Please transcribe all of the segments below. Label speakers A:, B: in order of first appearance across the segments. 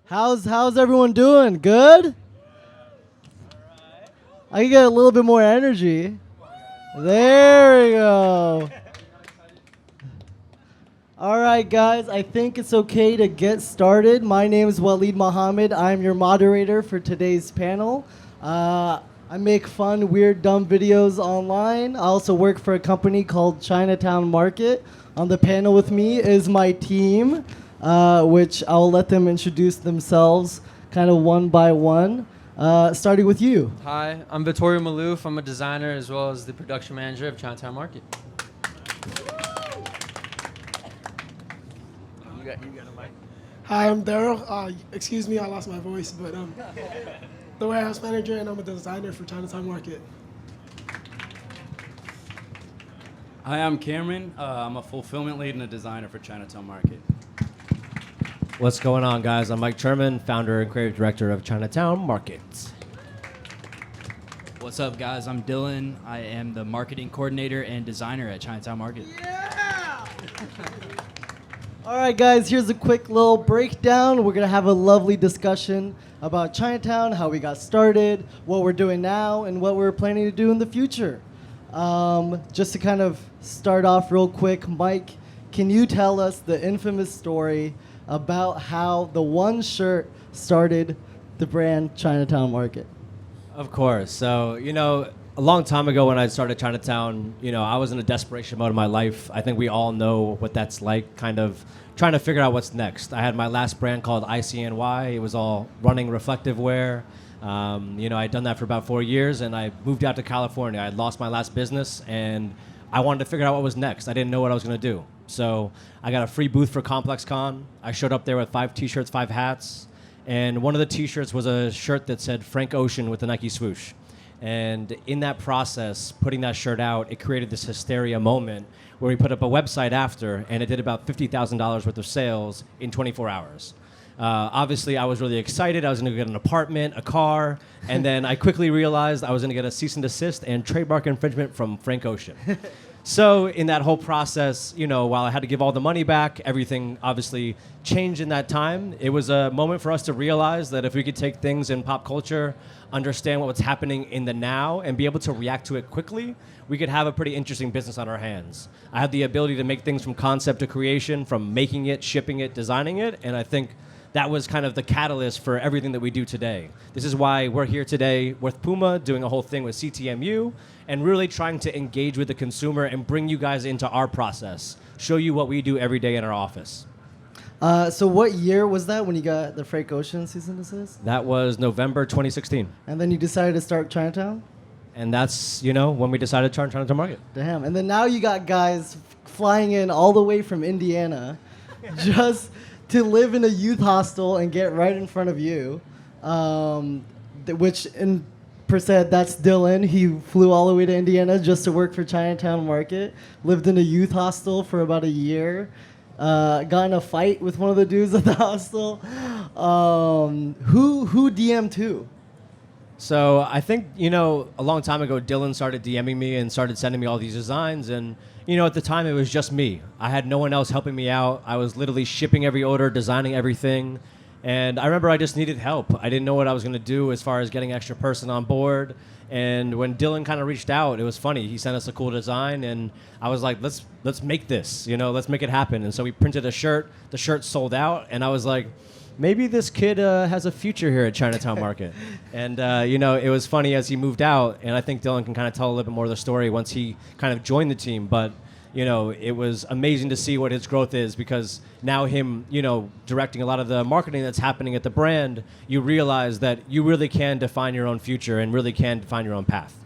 A: How's everyone doing? Good? I can get a little bit more energy. There we go. All right, guys, I think it's okay to get started. My name is Waleed Mohammed. I'm your moderator for today's panel. I make fun, weird, dumb videos online. I also work for a company called Chinatown Market. On the panel with me is my team, which I'll let them introduce themselves kind of one by one. Starting with you.
B: Hi, I'm Vittorio Malouf. I'm a designer as well as the production manager of Chinatown Market.
C: You got a mic. Hi, I'm Daryl. Excuse me, I lost my voice, but the warehouse manager, and I'm a designer for Chinatown Market.
D: Hi, I'm Cameron. I'm a fulfillment lead and a designer for Chinatown Market.
E: What's going on, guys? I'm Mike Sherman, founder and creative director of Chinatown Market.
F: What's up, guys? I'm Dylan. I am the marketing coordinator and designer at Chinatown Market.
A: All right, guys, here's a quick little breakdown. We're going to have a lovely discussion about Chinatown, how we got started, what we're doing now, and what we're planning to do in the future. Just to kind of start off real quick, Mike, can you tell us the infamous story about how the one shirt started the brand Chinatown Market?
E: Of course. So, a long time ago when I started Chinatown, I was in a desperation mode in my life. I think we all know what that's like, kind of trying to figure out what's next. I had my last brand called ICNY. It was all running reflective wear. I'd done that for about 4 years, and I moved out to California. I had lost my last business, and I wanted to figure out what was next. I didn't know what I was going to do. So I got a free booth for ComplexCon. I showed up there with 5 T-shirts, 5 hats, and one of the T-shirts was a shirt that said Frank Ocean with the Nike swoosh. And in that process, putting that shirt out, it created this hysteria moment where we put up a website after, and it did about $50,000 worth of sales in 24 hours. Obviously, I was really excited. I was going to get an apartment, a car, and then I quickly realized I was going to get a cease and desist and trademark infringement from Frank Ocean. So in that whole process, while I had to give all the money back, everything obviously changed in that time. It was a moment for us to realize that if we could take things in pop culture, understand what's happening in the now, and be able to react to it quickly, we could have a pretty interesting business on our hands. I had the ability to make things from concept to creation, from making it, shipping it, designing it, and I think that was kind of the catalyst for everything that we do today. This is why we're here today with Puma, doing a whole thing with CTMU, and really trying to engage with the consumer and bring you guys into our process, show you what we do every day in our office.
A: So what year was that when you got the Frank Ocean cease and desist?
E: That was November 2016.
A: And then you decided to start Chinatown?
E: And that's, when we decided to turn Chinatown Market.
A: Damn. And then now you got guys flying in all the way from Indiana just to live in a youth hostel and get right in front of you, which in per se, that's Dylan. He flew all the way to Indiana just to work for Chinatown Market, lived in a youth hostel for about a year, got in a fight with one of the dudes at the hostel. Who DM'd who?
E: So I think, a long time ago, Dylan started DMing me and started sending me all these designs. And, at the time, it was just me. I had no one else helping me out. I was literally shipping every order, designing everything. And I remember I just needed help. I didn't know what I was going to do as far as getting an extra person on board. And when Dylan kind of reached out, it was funny. He sent us a cool design, and I was like, let's make this, let's make it happen. And so we printed a shirt. The shirt sold out, and I was like, maybe this kid has a future here at Chinatown Market. And, it was funny as he moved out, and I think Dylan can kind of tell a little bit more of the story once he kind of joined the team. But, it was amazing to see what his growth is, because now him, directing a lot of the marketing that's happening at the brand, you realize that you really can define your own future and really can define your own path.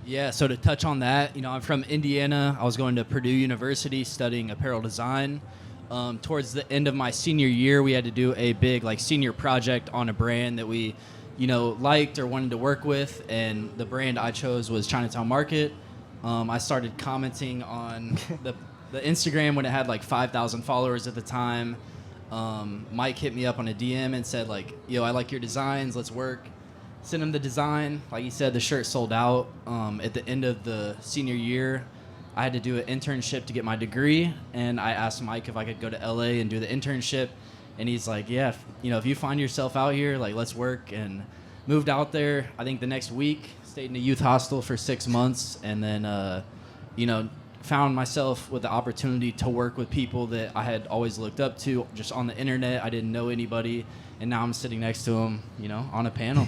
F: Yeah, so to touch on that, I'm from Indiana. I was going to Purdue University studying apparel design. Towards the end of my senior year, we had to do a big senior project on a brand that we, liked or wanted to work with, and the brand I chose was Chinatown Market. I started commenting on the Instagram when it had 5,000 followers at the time. Mike hit me up on a DM and said yo, I like your designs, let's work. Sent him the design. Like he said, the shirt sold out. At the end of the senior year, I had to do an internship to get my degree, and I asked Mike if I could go to LA and do the internship. And he's like, yeah, if you find yourself out here, like, let's work. And moved out there, I think the next week, stayed in a youth hostel for 6 months, and then, found myself with the opportunity to work with people that I had always looked up to just on the internet. I didn't know anybody, and now I'm sitting next to them, on a panel.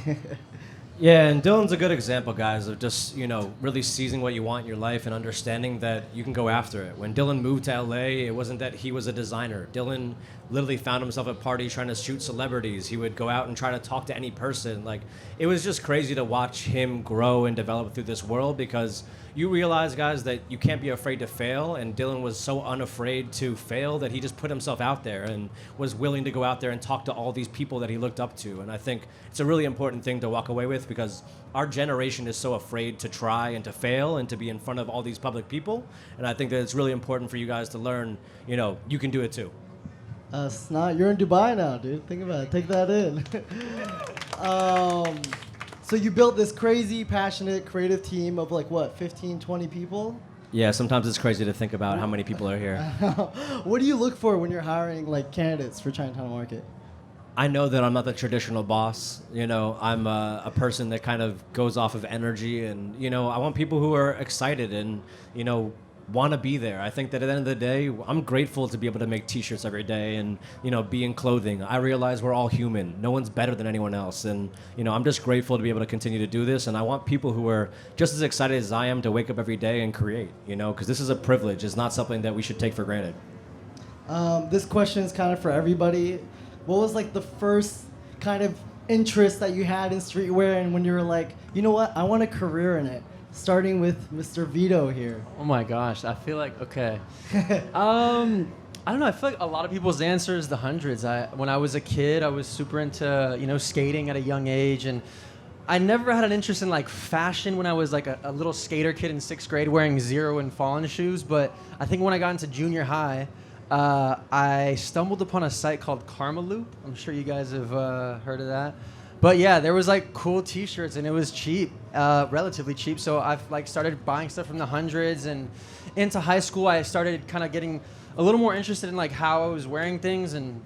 E: Yeah, and Dillon's a good example, guys, of just, really seizing what you want in your life and understanding that you can go after it. When Dillon moved to LA, it wasn't that he was a designer. Dillon literally found himself at parties trying to shoot celebrities. He would go out and try to talk to any person. Like, it was just crazy to watch him grow and develop through this world, because you realize, guys, that you can't be afraid to fail, and Dillon was so unafraid to fail that he just put himself out there and was willing to go out there and talk to all these people that he looked up to. And I think it's a really important thing to walk away with, because our generation is so afraid to try and to fail and to be in front of all these public people. And I think that it's really important for you guys to learn, you can do it too.
A: Snot, you're in Dubai now, dude. Think about it. Take that in. So you built this crazy, passionate, creative team of 15, 20 people?
E: Yeah, sometimes it's crazy to think about how many people are here.
A: What do you look for when you're hiring candidates for Chinatown Market?
E: I know that I'm not the traditional boss. I'm a person that kind of goes off of energy, and I want people who are excited and want to be there. I think that at the end of the day, I'm grateful to be able to make T-shirts every day and be in clothing. I realize we're all human. No one's better than anyone else, and I'm just grateful to be able to continue to do this. And I want people who are just as excited as I am to wake up every day and create. Because this is a privilege. It's not something that we should take for granted.
A: This question is kind of for everybody. What was the first kind of interest that you had in streetwear, and when you were like, you know what, I want a career in it? Starting with Mr. Vito here.
B: Oh my gosh, I feel like, okay. I don't know, I feel like a lot of people's answer is the hundreds. When I was a kid, I was super into, skating at a young age, and I never had an interest in fashion when I was a little skater kid in 6th grade wearing Zero and Fallen shoes, but I think when I got into junior high, I stumbled upon a site called Karma Loop. I'm sure you guys have heard of that. But yeah, there was cool T-shirts, and it was cheap, relatively cheap. So I've started buying stuff from the hundreds, and into high school I started kind of getting a little more interested in how I was wearing things. And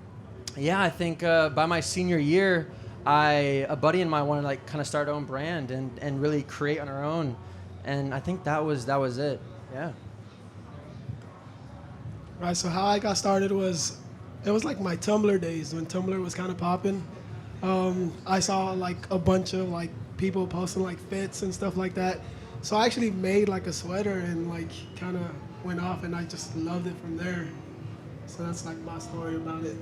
B: yeah, I think by my senior year, a buddy and I wanted to kind of start our own brand and really create on our own. And I think that was it. Yeah.
C: Right, so how I got started was my Tumblr days when Tumblr was kind of popping. I saw a bunch of people posting fits and stuff like that. So I actually made a sweater and kind of went off, and I just loved it from there. So that's my story about it.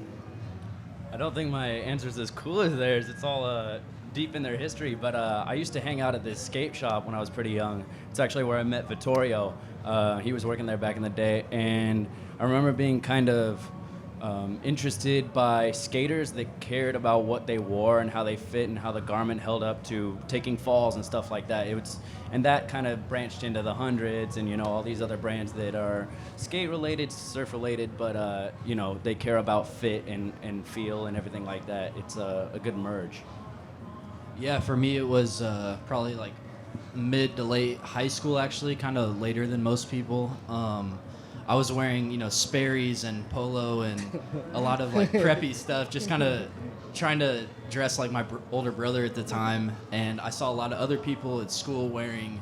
D: I don't think my answer is as cool as theirs. It's all deep in their history, but I used to hang out at this skate shop when I was pretty young. It's actually where I met Vittorio. He was working there back in the day, and I remember being kind of interested by skaters that cared about what they wore and how they fit and how the garment held up to taking falls and stuff like that. And that kind of branched into the hundreds and all these other brands that are skate related, surf related, but they care about fit and feel and everything like that. It's a good merge.
F: Yeah, for me it was probably mid to late high school, actually, kind of later than most people. I was wearing, Sperry's and polo and a lot of preppy stuff, just kind of trying to dress like my older brother at the time. And I saw a lot of other people at school wearing,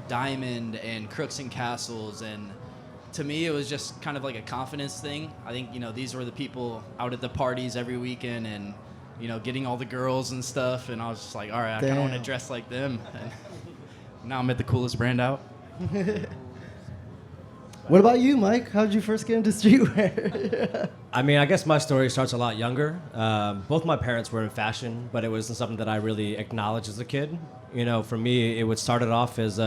F: Diamond and Crooks and Castles. And to me, it was just kind of a confidence thing. I think, these were the people out at the parties every weekend and, getting all the girls and stuff. And I was just like, all right, I kind of want to dress like them. And now I'm at the coolest brand out.
A: What about you, Mike? How did you first get into streetwear?
E: I guess my story starts a lot younger. Both my parents were in fashion, but it wasn't something that I really acknowledged as a kid. For me, it started off as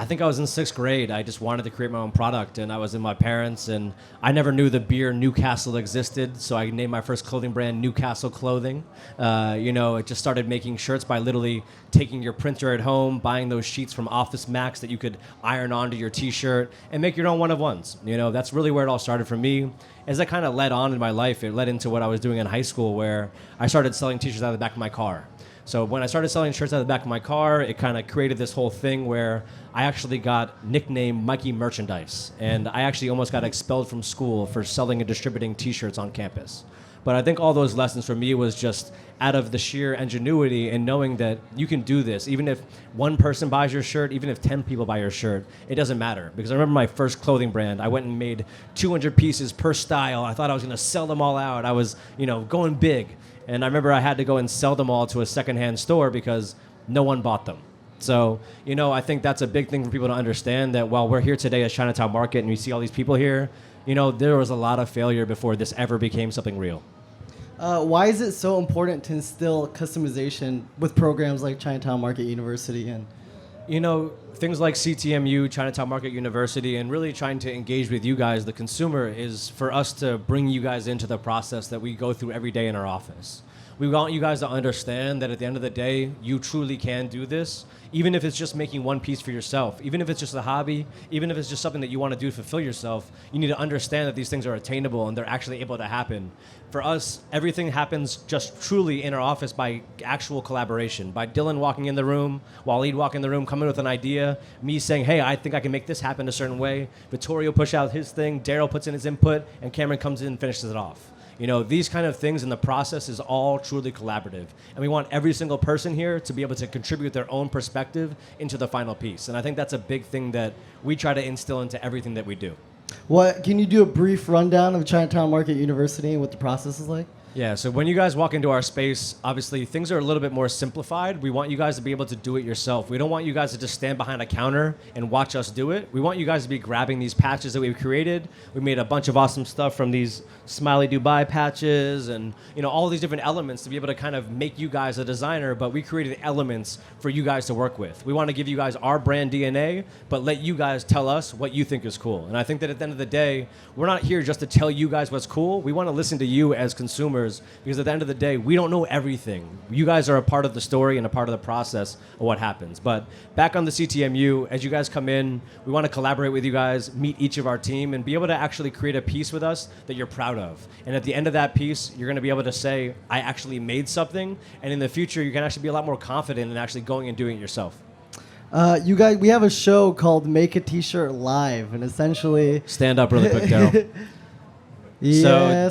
E: I think I was in 6th grade. I just wanted to create my own product, and I was in my parents, and I never knew the beer Newcastle existed, so I named my first clothing brand Newcastle Clothing. It just started making shirts by literally taking your printer at home, buying those sheets from Office Max that you could iron onto your T-shirt and make your own one-of-ones. That's really where it all started for me. As I kind of led on in my life, it led into what I was doing in high school, where I started selling T-shirts out of the back of my car. So when I started selling shirts out of the back of my car, it kind of created this whole thing where I actually got nicknamed Mikey Merchandise. And I actually almost got expelled from school for selling and distributing T-shirts on campus. But I think all those lessons for me was just out of the sheer ingenuity and knowing that you can do this. Even if one person buys your shirt, even if 10 people buy your shirt, it doesn't matter. Because I remember my first clothing brand, I went and made 200 pieces per style. I thought I was going to sell them all out. I was, going big. And I remember I had to go and sell them all to a secondhand store because no one bought them. So, I think that's a big thing for people to understand, that while we're here today at Chinatown Market and we see all these people here, there was a lot of failure before this ever became something real.
A: Why is it so important to instill customization with programs like Chinatown Market University? And
E: things like CTMU, Chinatown Market University, and really trying to engage with you guys, the consumer, is for us to bring you guys into the process that we go through every day in our office. We want you guys to understand that at the end of the day, you truly can do this, even if it's just making one piece for yourself, even if it's just a hobby, even if it's just something that you want to do to fulfill yourself. You need to understand that these things are attainable and they're actually able to happen. For us, everything happens just truly in our office by actual collaboration, by Dylan walking in the room, Waleed walking in the room, coming with an idea, me saying, hey, I think I can make this happen a certain way, Vittorio push out his thing, Daryl puts in his input, and Cameron comes in and finishes it off. These kind of things in the process is all truly collaborative. And we want every single person here to be able to contribute their own perspective into the final piece. And I think that's a big thing that we try to instill into everything that we do.
A: Can you do a brief rundown of Chinatown Market University and what the process is like?
E: Yeah, so when you guys walk into our space, obviously things are a little bit more simplified. We want you guys to be able to do it yourself. We don't want you guys to just stand behind a counter and watch us do it. We want you guys to be grabbing these patches that we've created. We made a bunch of awesome stuff from these Smiley Dubai patches and all these different elements to be able to kind of make you guys a designer, but we created elements for you guys to work with. We want to give you guys our brand DNA, but let you guys tell us what you think is cool. And I think that at the end of the day, we're not here just to tell you guys what's cool. We want to listen to you as consumers, because at the end of the day, we don't know everything. You guys are a part of the story and a part of the process of what happens. But back on the CTMU, as you guys come in, we want to collaborate with you guys, meet each of our team, and be able to actually create a piece with us that you're proud of. And at the end of that piece, you're going to be able to say, I actually made something. And in the future, you can actually be a lot more confident in actually going and doing it yourself.
A: You guys, we have a show called Make a T-Shirt Live, and essentially...
E: Stand up really quick, Daryl.
A: Yes,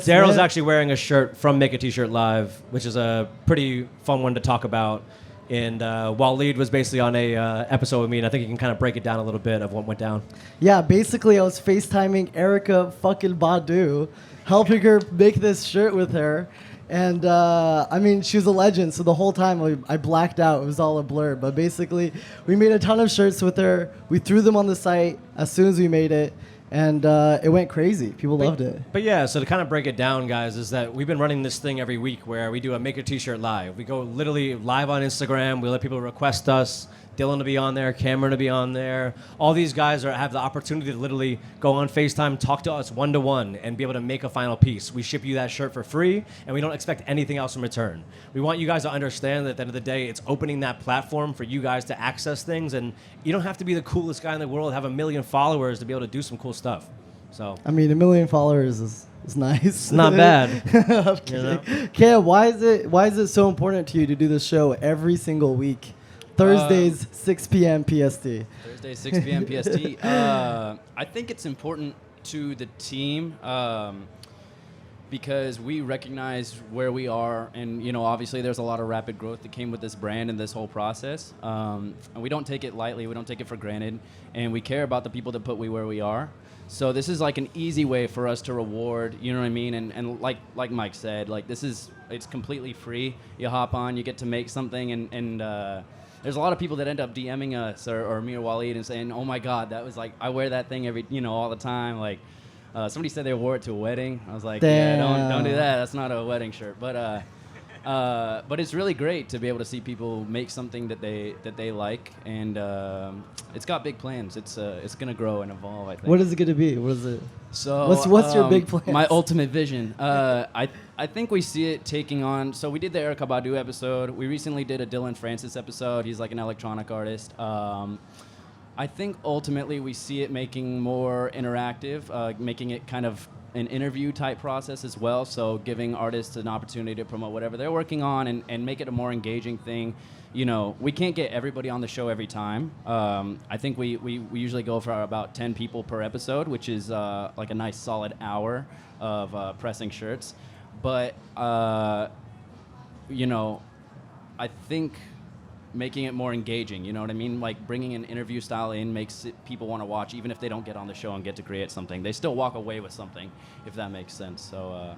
E: so Daryl's
A: man.
E: actually wearing a shirt from Make a T-Shirt Live, which is a pretty fun one to talk about. And Waleed was basically on a episode with me, and I think you can kind of break it down a little bit of what went down.
A: Yeah, basically I was FaceTiming Erica fucking Badu, helping her make this shirt with her. And she was a legend, so the whole time I blacked out. It was all a blur. But basically, we made a ton of shirts with her. We threw them on the site as soon as we made it. And it went crazy. People loved it.
E: But yeah, so to kind of break it down, guys, is that we've been running this thing every week where we do a Make a T-Shirt live. We go literally live on Instagram. We let people request us. Dylan to be on there, Cameron to be on there. All these guys have the opportunity to literally go on FaceTime, talk to us one-to-one, and be able to make a final piece. We ship you that shirt for free, and we don't expect anything else in return. We want you guys to understand that at the end of the day, it's opening that platform for you guys to access things, and you don't have to be the coolest guy in the world, have 1 million followers to be able to do some cool stuff. So
A: 1 million followers is nice.
E: It's not bad.
A: Cam, why is it so important to you to do this show every single week? Thursdays, 6 p.m. PST.
D: Thursday, 6 p.m. PST. I think it's important to the team because we recognize where we are, and obviously there's a lot of rapid growth that came with this brand and this whole process. And we don't take it lightly. We don't take it for granted, and we care about the people that put we where we are. So this is like an easy way for us to reward, you know what I mean? And like Mike said, it's completely free. You hop on, you get to make something, and there's a lot of people that end up DMing us or me or Waleed and saying, "Oh my God, that was I wear that thing all the time." Somebody said they wore it to a wedding. I was like,
A: Damn.
D: "Yeah, don't do that. That's not a wedding shirt." But it's really great to be able to see people make something that they like, and it's got big plans. It's gonna grow and evolve, I think.
A: What is it gonna be? What is it?
D: So
A: what's your big plan?
D: My ultimate vision. I think we see it taking on. So we did the Erykah Badu episode. We recently did a Dylan Francis episode. He's like an electronic artist. I think ultimately we see it making more interactive, making it kind of an interview type process as well. So giving artists an opportunity to promote whatever they're working on and make it a more engaging thing. We can't get everybody on the show every time. I think we usually go for about 10 people per episode, which is like a nice solid hour of pressing shirts. but you know, I think making it more engaging, you know what I mean? Like bringing an interview style in makes people want to watch, even if they don't get on the show and get to create something. They still walk away with something, if that makes sense. So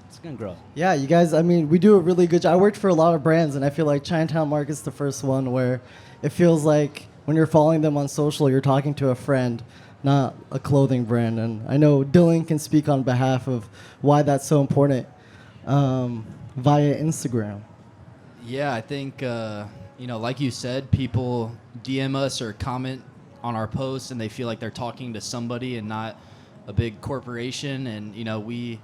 D: it's gonna grow.
A: Yeah, you guys, I mean, we do a really good job. I worked for a lot of brands, and I feel like Chinatown Market's the first one where it feels like when you're following them on social, you're talking to a friend, not a clothing brand. And I know Dillon can speak on behalf of why that's so important via Instagram.
F: Yeah, I think, like you said, people DM us or comment on our posts and they feel like they're talking to somebody and not a big corporation. And, we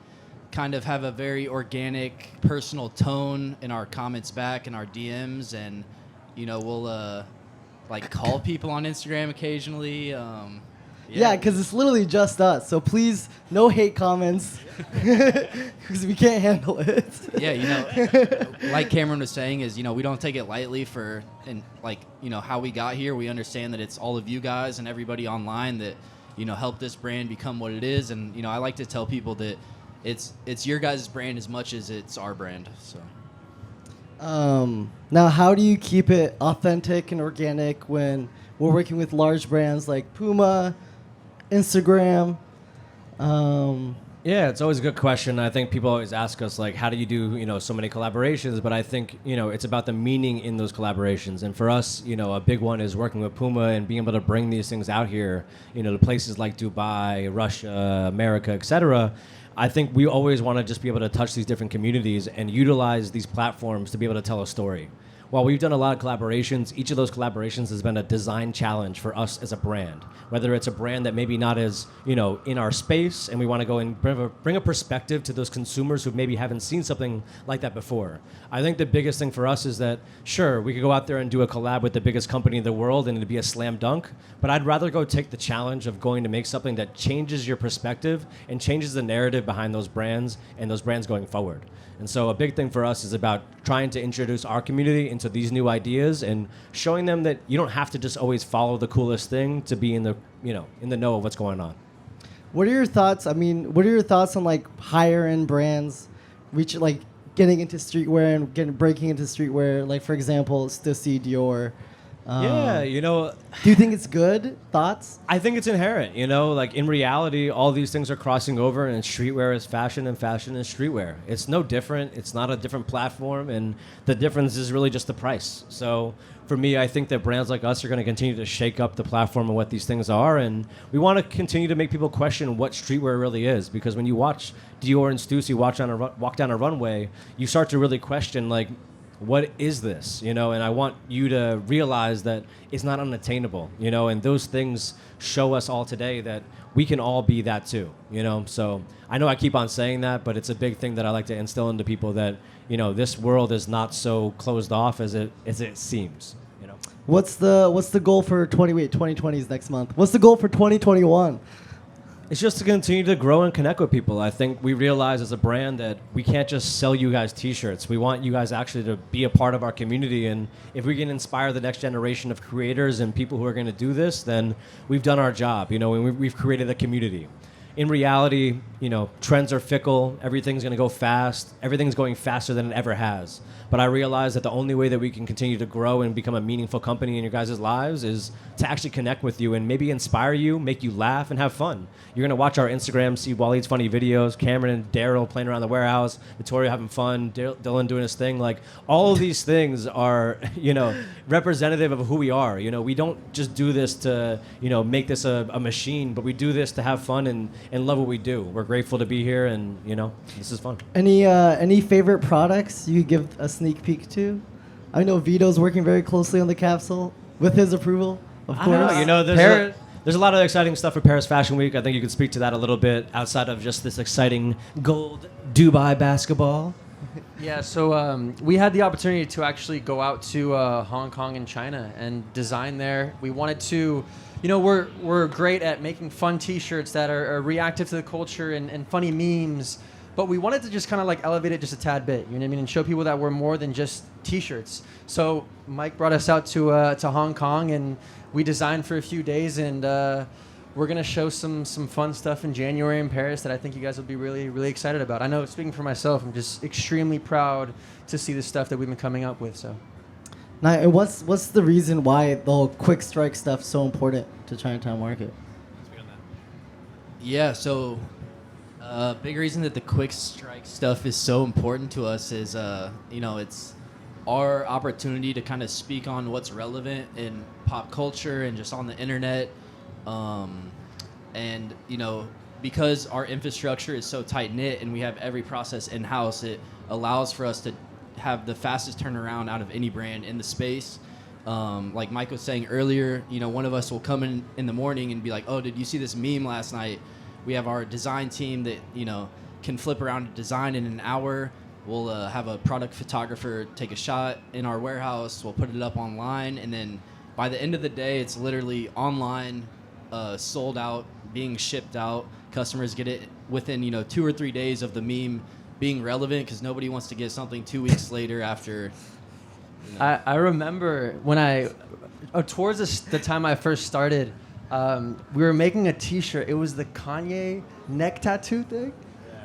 F: kind of have a very organic, personal tone in our comments back and our DMs. And, we'll, call people on Instagram occasionally.
A: Yeah, because it's literally just us. So please, no hate comments, because we can't handle it.
F: Yeah, like Cameron was saying, is we don't take it lightly how we got here. We understand that it's all of you guys and everybody online that helped this brand become what it is. And I like to tell people that it's your guys' brand as much as it's our brand. So.
A: Now, how do you keep it authentic and organic when we're working with large brands like Puma, Instagram?
E: Yeah, it's always a good question. I think people always ask us, like, how do you do, so many collaborations? But I think, it's about the meaning in those collaborations. And for us, a big one is working with Puma and being able to bring these things out here, to places like Dubai, Russia, America, etc. I think we always want to just be able to touch these different communities and utilize these platforms to be able to tell a story. While we've done a lot of collaborations, each of those collaborations has been a design challenge for us as a brand. Whether it's a brand that maybe not as, in our space, and we want to go and bring a perspective to those consumers who maybe haven't seen something like that before. I think the biggest thing for us is that, sure, we could go out there and do a collab with the biggest company in the world and it'd be a slam dunk, but I'd rather go take the challenge of going to make something that changes your perspective and changes the narrative behind those brands and those brands going forward. And so a big thing for us is about trying to introduce our community into these new ideas and showing them that you don't have to just always follow the coolest thing to be in the know of what's going on.
A: What are your thoughts? What are your thoughts on higher end brands getting into streetwear and breaking into streetwear? Like, for example, Stussy, Dior. Do you think it's good? Thoughts?
E: I think it's inherent, in reality, all these things are crossing over, and streetwear is fashion and fashion is streetwear. It's no different. It's not a different platform, and the difference is really just the price. So for me, I think that brands like us are going to continue to shake up the platform and what these things are, and we want to continue to make people question what streetwear really is, because when you watch Dior and Stussy walk down a runway, you start to really question, what is this? And I want you to realize that it's not unattainable, and those things show us all today that we can all be that too, So I know I keep on saying that, but it's a big thing that I like to instill into people that, this world is not so closed off as it seems,
A: What's the goal for 2020 is next month? What's the goal for 2021?
E: It's just to continue to grow and connect with people. I think we realize as a brand that we can't just sell you guys T-shirts. We want you guys actually to be a part of our community. And if we can inspire the next generation of creators and people who are going to do this, then we've done our job. We've created a community. In reality, trends are fickle. Everything's going to go fast. Everything's going faster than it ever has. But I realize that the only way that we can continue to grow and become a meaningful company in your guys' lives is to actually connect with you and maybe inspire you, make you laugh, and have fun. You're going to watch our Instagram, see Waleed's funny videos, Cameron and Daryl playing around the warehouse, Vittorio having fun, Dillon doing his thing. All of these things are, representative of who we are. We don't just do this to, make this a machine, but we do this to have fun and love what we do. We're grateful to be here, and, this is fun.
A: Any favorite products you could give a sneak peek to? I know Vito's working very closely on the capsule with his approval, of course.
E: There's a lot of exciting stuff for Paris Fashion Week. I think you could speak to that a little bit outside of just this exciting gold Dubai basketball.
B: Yeah, so we had the opportunity to actually go out to Hong Kong and China and design there. We wanted to, we're great at making fun T-shirts that are reactive to the culture and funny memes. But we wanted to just kind of elevate it just a tad bit, you know what I mean, and show people that we're more than just T-shirts. So Mike brought us out to Hong Kong, and we designed for a few days, and we're gonna show some fun stuff in January in Paris that I think you guys will be really, really excited about. I know, speaking for myself, I'm just extremely proud to see the stuff that we've been coming up with. So,
A: Now, and what's the reason why the whole quick strike stuff's so important to Chinatown Market?
F: Yeah, so big reason that the quick strike stuff is so important to us is, it's our opportunity to kind of speak on what's relevant in pop culture and just on the internet. And, because our infrastructure is so tight-knit and we have every process in-house, it allows for us to have the fastest turnaround out of any brand in the space. Like Mike was saying earlier, one of us will come in the morning and be like, oh, did you see this meme last night? We have our design team that, can flip around a design in an hour. We'll have a product photographer take a shot in our warehouse. We'll put it up online. And then by the end of the day, it's literally online, sold out, being shipped out. Customers get it within, 2 or 3 days of the meme being relevant, because nobody wants to get something 2 weeks later after.
B: I remember when towards the time I first started, we were making a T-shirt. It was the Kanye neck tattoo thing.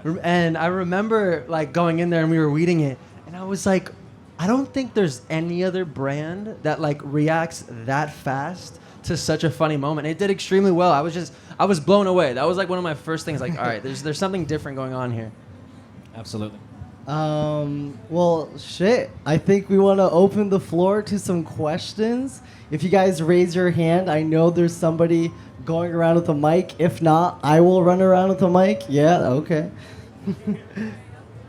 B: Yeah. And I remember like going in there and we were reading it, and I was like, I don't think there's any other brand that like reacts that fast to such a funny moment. It did extremely well. I was blown away. That was like one of my first things, like, all right, there's something different going on here.
E: Absolutely.
A: Well, shit. I think we want to open the floor to some questions. If you guys raise your hand, I know there's somebody going around with a mic. If not, I will run around with a mic. Yeah, okay.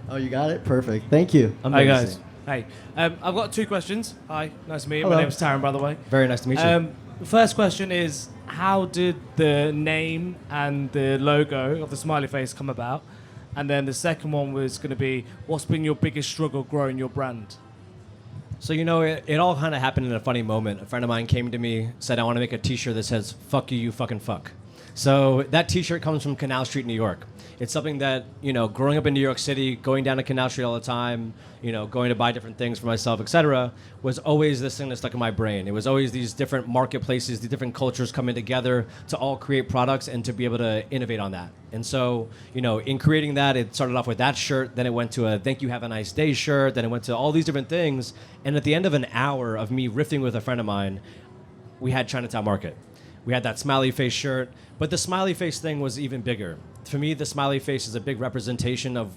A: Oh, you got it? Perfect. Thank you.
G: Hi, guys. Hey. I've got 2 questions. Hi, nice to meet you.
A: Hello.
G: My name's Taryn, by the way.
E: Very nice to meet you.
G: The first question is, how did the name and the logo of the smiley face come about? And then the second one was going to be, what's been your biggest struggle growing your brand?
E: So, it all kind of happened in a funny moment. A friend of mine came to me, said, I want to make a T-shirt that says, fuck you, you fucking fuck. So that T-shirt comes from Canal Street, New York. It's something that, growing up in New York City, going down to Canal Street all the time, going to buy different things for myself, etc., was always this thing that stuck in my brain. It was always these different marketplaces, these different cultures coming together to all create products and to be able to innovate on that. And so, in creating that, it started off with that shirt, then it went to a thank you, have a nice day shirt, then it went to all these different things. And at the end of an hour of me riffing with a friend of mine, we had Chinatown Market. We had that smiley face shirt, but the smiley face thing was even bigger. For me, the smiley face is a big representation of,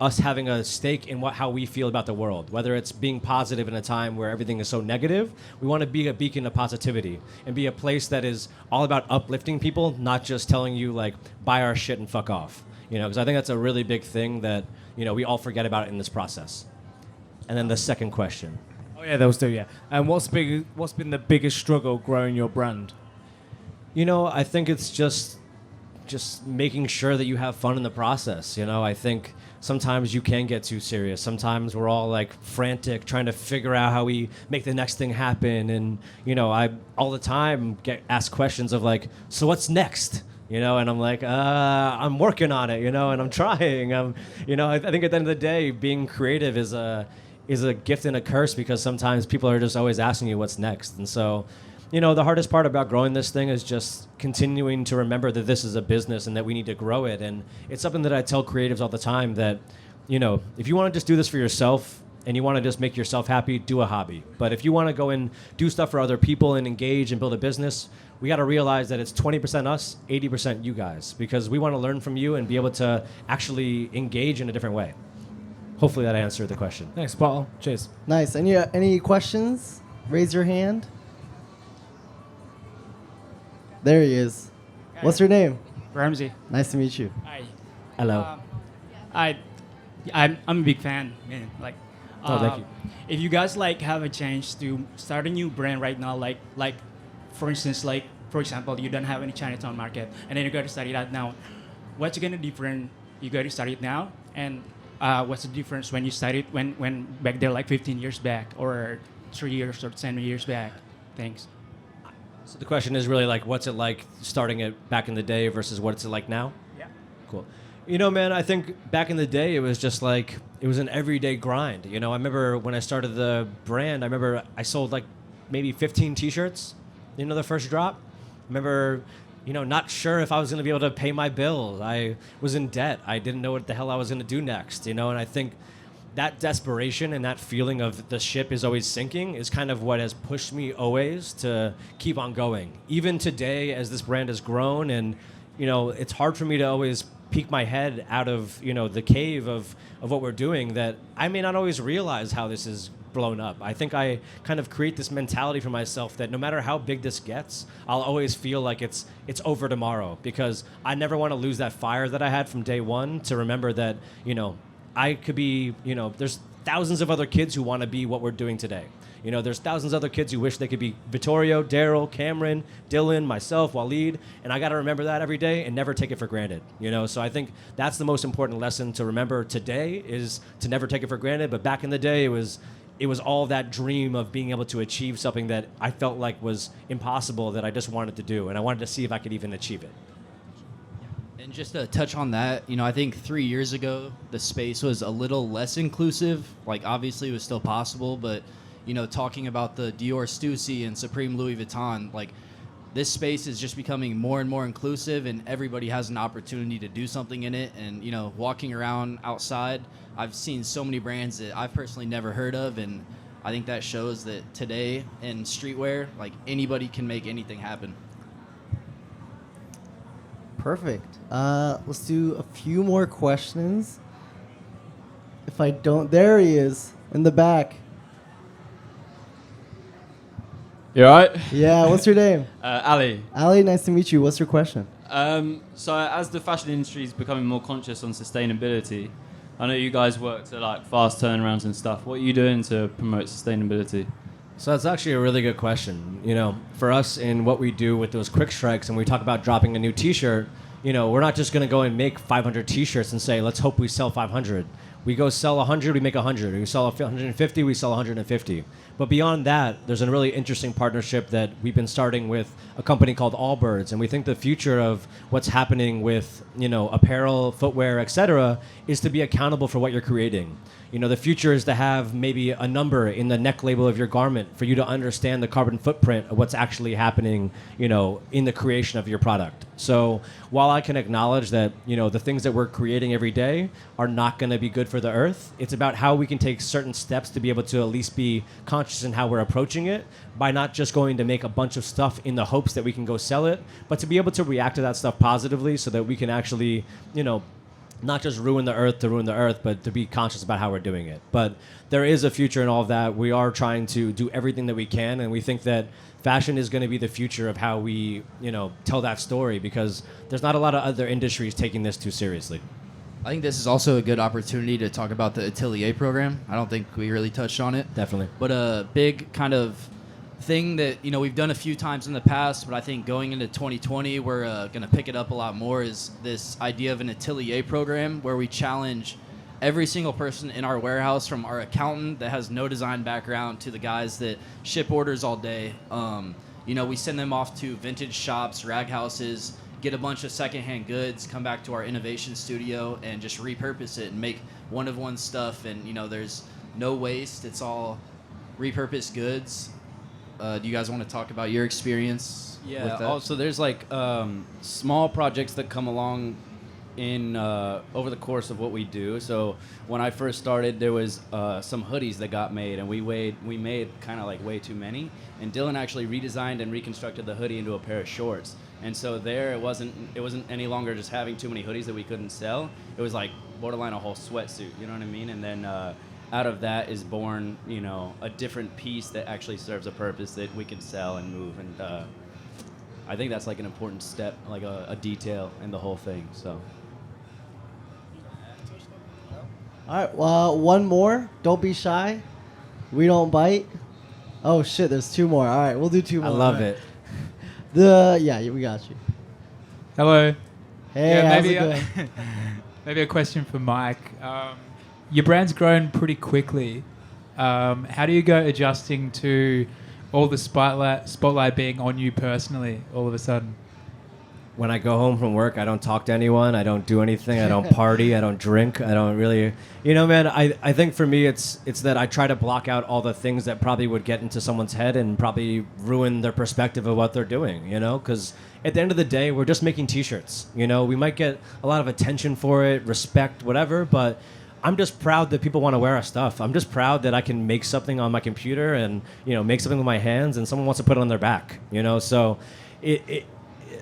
E: us having a stake in how we feel about the world. Whether it's being positive in a time where everything is so negative, we want to be a beacon of positivity and be a place that is all about uplifting people, not just telling you like, buy our shit and fuck off. Because I think that's a really big thing that, we all forget about in this process. And then the second question.
G: Oh yeah, those 2, yeah. And what's been the biggest struggle growing your brand?
E: I think it's just making sure that you have fun in the process. I think sometimes you can get too serious. Sometimes we're all like frantic trying to figure out how we make the next thing happen. And, I all the time get asked questions of like, so what's next? And I'm like, I'm working on it, and I'm trying. I think at the end of the day, being creative is a gift and a curse, because sometimes people are just always asking you what's next. And so, the hardest part about growing this thing is just continuing to remember that this is a business and that we need to grow it. And it's something that I tell creatives all the time that, if you want to just do this for yourself and you want to just make yourself happy, do a hobby. But if you want to go and do stuff for other people and engage and build a business, we got to realize that it's 20% us, 80% you guys, because we want to learn from you and be able to actually engage in a different way. Hopefully that answered the question.
G: Thanks, spot on. Cheers.
A: Nice. Any questions? Raise your hand. There he is. What's your name?
H: Ramsay.
A: Nice to meet you.
H: Hi.
E: Hello.
H: I'm a big fan, man. Like,
E: Thank you.
H: if you guys like have a chance to start a new brand right now, like for instance, like for example, you don't have any Chinatown Market, and then you got to start it out now. What's gonna different? You got to start it now, and what's the difference when you started when back there like 15 years back, or 3 years or 10 years back? Thanks.
E: So the question is really like, what's it like starting it back in the day versus what's it like now?
H: Yeah.
E: Cool. Man, I think back in the day, it was just like, it was an everyday grind. I remember when I started the brand, I sold like maybe 15 T-shirts, the first drop. I remember not sure if I was going to be able to pay my bills. I was in debt. I didn't know what the hell I was going to do next, and I think that desperation and that feeling of the ship is always sinking is kind of what has pushed me always to keep on going. Even today, as this brand has grown, and it's hard for me to always peek my head out of the cave of what we're doing, that I may not always realize how this is blown up. I think I kind of create this mentality for myself that no matter how big this gets, I'll always feel like it's over tomorrow, because I never want to lose that fire that I had from day one, to remember that I could be, there's thousands of other kids who want to be what we're doing today. There's thousands of other kids who wish they could be Vittorio, Daryl, Cameron, Dylan, myself, Waleed, and I got to remember that every day and never take it for granted. So I think that's the most important lesson to remember today, is to never take it for granted. But back in the day, it was all that dream of being able to achieve something that I felt like was impossible, that I just wanted to do, and I wanted to see if I could even achieve it.
F: And just to touch on that, I think 3 years ago, the space was a little less inclusive. Like, obviously, it was still possible, but, talking about the Dior Stussy and Supreme Louis Vuitton, like, this space is just becoming more and more inclusive, and everybody has an opportunity to do something in it. And, walking around outside, I've seen so many brands that I've personally never heard of, and I think that shows that today in streetwear, like, anybody can make anything happen.
A: Perfect. Let's do a few more questions. If I don't, there he is in the back.
I: You alright?
A: Yeah, what's your name?
I: Ali.
A: Ali, nice to meet you. What's your question?
I: So as the fashion industry is becoming more conscious on sustainability, I know you guys work to like fast turnarounds and stuff. What are you doing to promote sustainability?
E: So that's actually a really good question. For us in what we do with those quick strikes, and we talk about dropping a new T-shirt, we're not just going to go and make 500 T-shirts and say, let's hope we sell 500. We go sell 100, we make 100. We sell 150, we sell 150. But beyond that, there's a really interesting partnership that we've been starting with a company called Allbirds, and we think the future of what's happening with, apparel, footwear, etc., is to be accountable for what you're creating. The future is to have maybe a number in the neck label of your garment for you to understand the carbon footprint of what's actually happening, in the creation of your product. So while I can acknowledge that, the things that we're creating every day are not going to be good for the earth, it's about how we can take certain steps to be able to at least be conscious in how we're approaching it, by not just going to make a bunch of stuff in the hopes that we can go sell it, but to be able to react to that stuff positively so that we can actually, not just ruin the earth to ruin the earth, but to be conscious about how we're doing it. But there is a future in all of that. We are trying to do everything that we can, and we think that fashion is going to be the future of how we, tell that story, because there's not a lot of other industries taking this too seriously.
F: I think this is also a good opportunity to talk about the Atelier program. I don't think we really touched on it.
E: Definitely.
F: But a big kind of thing that we've done a few times in the past, but I think going into 2020 we're going to pick it up a lot more, is this idea of an Atelier program where we challenge every single person in our warehouse, from our accountant that has no design background to the guys that ship orders all day. We send them off to vintage shops, rag houses, get a bunch of secondhand goods, come back to our innovation studio and just repurpose it and make one-of-one stuff. And there's no waste, it's all repurposed goods. Do you guys want to talk about your experience with that?
D: Also there's like small projects that come along in over the course of what we do. So when I first started, there was some hoodies that got made, and we made kind of like way too many, and Dylan actually redesigned and reconstructed the hoodie into a pair of shorts. And so there it wasn't any longer just having too many hoodies that we couldn't sell. It was like borderline a whole sweatsuit, you know what I mean? And then out of that is born, a different piece that actually serves a purpose that we can sell and move. And I think that's like an important step, like a detail in the whole thing. So.
A: All right, well, one more. Don't be shy. We don't bite. Oh, shit, there's two more. All right, we'll do two more.
E: I love it.
A: Yeah, we got you.
J: Hello.
A: Hey, how's it going?
J: Maybe a question for Mike. Your brand's grown pretty quickly. How do you go adjusting to all the spotlight being on you personally all of a sudden?
E: when I go home from work, I don't talk to anyone. I don't do anything. I don't party. I don't drink. I don't really, man. I think for me, it's that I try to block out all the things that probably would get into someone's head and probably ruin their perspective of what they're doing. Because at the end of the day, we're just making T-shirts. We might get a lot of attention for it, respect, whatever, but I'm just proud that people want to wear our stuff. I'm just proud that I can make something on my computer and make something with my hands, and someone wants to put it on their back. So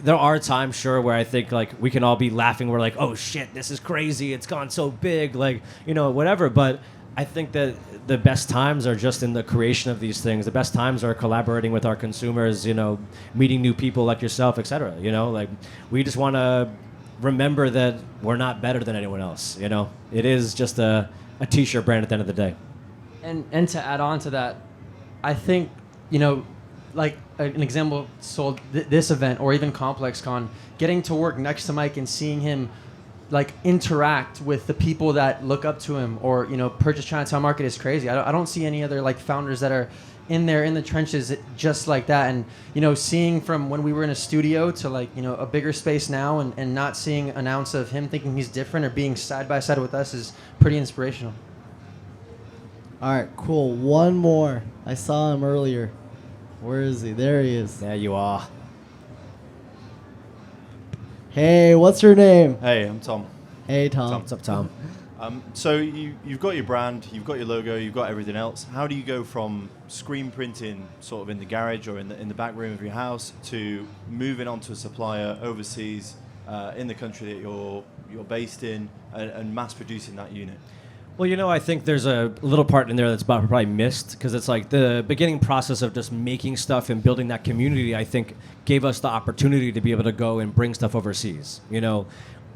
E: there are times, sure, where I think like we can all be laughing. We're like, oh shit, this is crazy. It's gone so big, whatever. But I think that the best times are just in the creation of these things. The best times are collaborating with our consumers, meeting new people like yourself, etc. We just want to remember that we're not better than anyone else. It is just a T-shirt brand at the end of the day.
B: And to add on to that, I think like an example, sold this event or even ComplexCon, getting to work next to Mike and seeing him like interact with the people that look up to him or purchase Chinatown Market is crazy. I don't see any other like founders that are in there in the trenches just like that. And seeing from when we were in a studio to like a bigger space now and not seeing an ounce of him thinking he's different or being side by side with us is pretty inspirational.
A: All right, cool. One more. I saw him earlier. Where is he? There he is.
E: There you are.
A: Hey, what's your name?
K: Hey, I'm Tom.
A: Hey, Tom.
E: What's up, Tom?
K: So you've got your brand, you've got your logo, you've got everything else. How do you go from screen printing sort of in the garage or in the back room of your house to moving on to a supplier overseas in the country that you're based in and mass producing that unit?
E: Well, I think there's a little part in there that's probably missed because it's like the beginning process of just making stuff and building that community, I think, gave us the opportunity to be able to go and bring stuff overseas.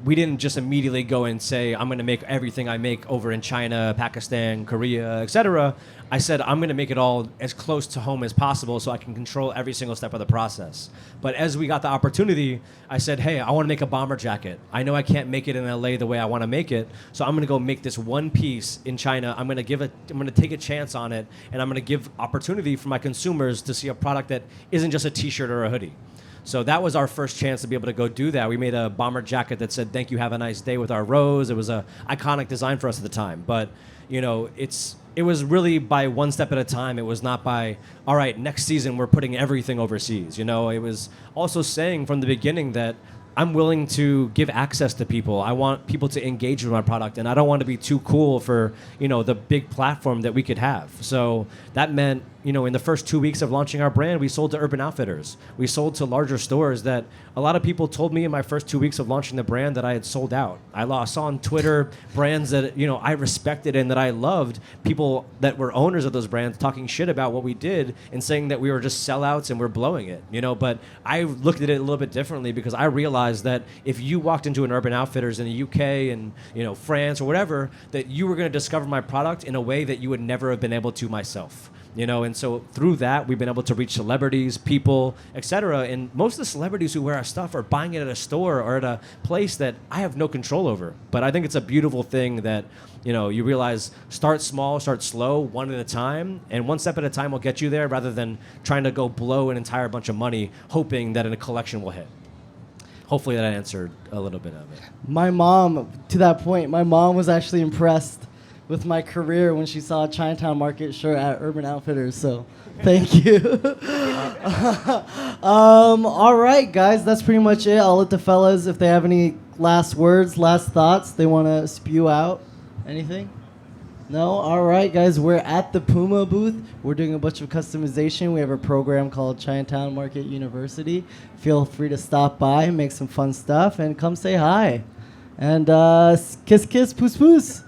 E: We didn't just immediately go and say, I'm going to make everything I make over in China, Pakistan, Korea, etc. I said, I'm going to make it all as close to home as possible so I can control every single step of the process. But as we got the opportunity, I said, hey, I want to make a bomber jacket. I know I can't make it in LA the way I want to make it, so I'm going to go make this one piece in China. I'm going to take a chance on it, and I'm going to give opportunity for my consumers to see a product that isn't just a T-shirt or a hoodie. So that was our first chance to be able to go do that. We made a bomber jacket that said, thank you, have a nice day with our rose. It was an iconic design for us at the time. But, it was really by one step at a time. It was not by, all right, next season we're putting everything overseas. It was also saying from the beginning that I'm willing to give access to people. I want people to engage with my product, and I don't want to be too cool for, the big platform that we could have. So that meant, in the first 2 weeks of launching our brand, we sold to Urban Outfitters. We sold to larger stores that a lot of people told me in my first 2 weeks of launching the brand that I had sold out. I saw on Twitter brands that, I respected and that I loved, people that were owners of those brands talking shit about what we did and saying that we were just sellouts and we're blowing it, But I looked at it a little bit differently because I realized that if you walked into an Urban Outfitters in the UK and, France or whatever, that you were going to discover my product in a way that you would never have been able to myself. And so through that, we've been able to reach celebrities, people, etc. And most of the celebrities who wear our stuff are buying it at a store or at a place that I have no control over. But I think it's a beautiful thing that, you realize start small, start slow, one at a time, and one step at a time will get you there rather than trying to go blow an entire bunch of money hoping that a collection will hit. Hopefully that answered a little bit of it.
A: My mom, to that point, was actually impressed with my career when she saw a Chinatown Market shirt at Urban Outfitters. So, thank you. All right, guys, that's pretty much it. I'll let the fellas, if they have any last words, last thoughts they want to spew out. Anything? No? All right, guys, we're at the Puma booth. We're doing a bunch of customization. We have a program called Chinatown Market University. Feel free to stop by, make some fun stuff, and come say hi. And kiss, kiss, poos, poos.